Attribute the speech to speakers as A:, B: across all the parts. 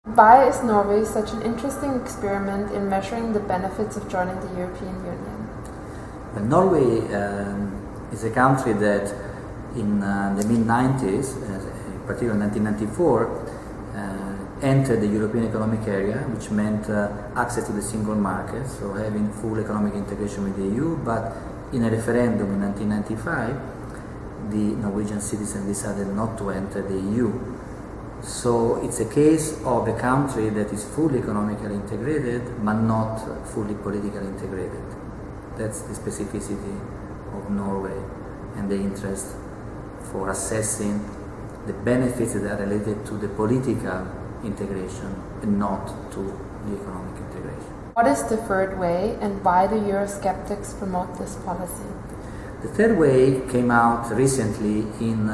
A: Why is Norway such an interesting experiment in measuring the benefits of joining the European Union?
B: Well, Norway is a country that in the mid-90s, particularly 1994, entered the European Economic Area, which meant access to the single market, so having full economic integration with the EU, but in a referendum in 1995, the Norwegian citizens decided not to enter the EU. So it's a case of a country that is fully economically integrated, but not fully politically integrated. That's the specificity of Norway and the interest for assessing the benefits that are related to the political integration and not to the economic integration.
A: What is the third way, and why do Eurosceptics promote this policy?
B: The third way came out recently in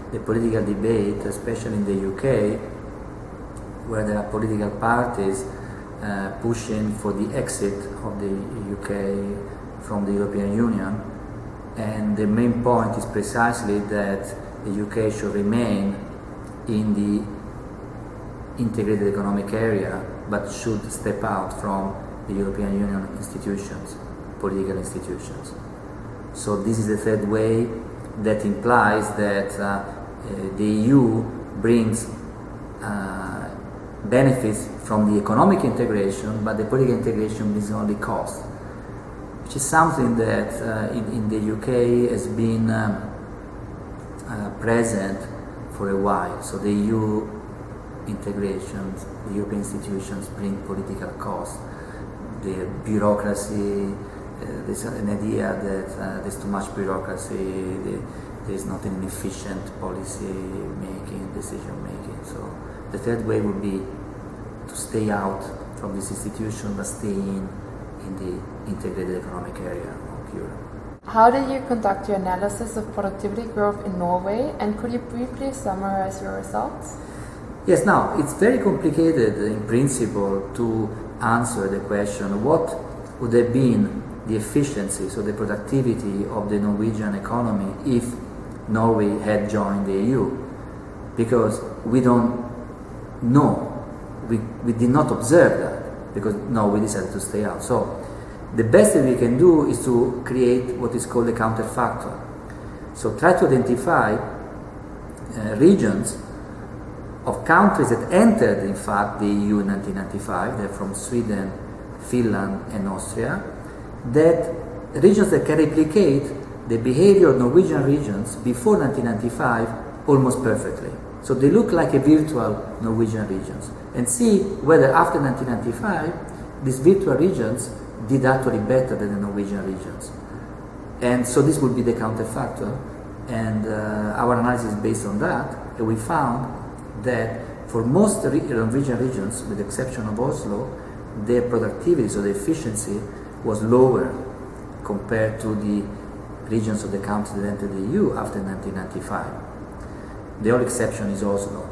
B: the political debate, especially in the UK, where there are political parties pushing for the exit of the UK from the European Union, and the main point is precisely that the UK should remain in the integrated economic area, but should step out from the European Union institutions, political institutions. So this is the third way that implies that the EU brings benefits from the economic integration, but the political integration brings only cost, which is something that in the UK has been present for a while. So the EU integrations, the European institutions bring political costs. The bureaucracy, there's an idea that there's too much bureaucracy, there's not an efficient policy making, decision making. So the third way would be to stay out from this institution but stay in the integrated economic area of Europe.
A: How did you conduct your analysis of productivity growth in Norway, and could you briefly summarize your results?
B: Yes, now it's very complicated in principle to answer the question what would have been the efficiency, so the productivity of the Norwegian economy if Norway had joined the EU, because we don't know, we did not observe that, because we decided to stay out. So the best that we can do is to create what is called a counterfactor. So try to identify regions of countries that entered, in fact, the EU in 1995, they're from Sweden, Finland and Austria, that regions that can replicate the behavior of Norwegian regions before 1995 almost perfectly. So they look like a virtual Norwegian regions, and see whether after 1995 these virtual regions did actually better than the Norwegian regions. And so this would be the counterfactor, and our analysis is based on that, and we found that for most Norwegian regions, with the exception of Oslo, their productivity, so the efficiency, was lower compared to the regions of the countries that entered the EU after 1995. The only exception is Oslo.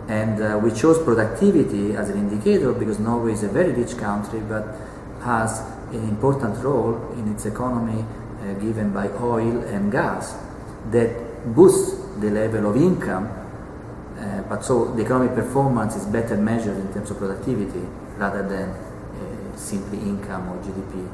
B: And we chose productivity as an indicator because Norway is a very rich country but has an important role in its economy given by oil and gas that boosts the level of income, but so the economic performance is better measured in terms of productivity rather than simply income or GDP.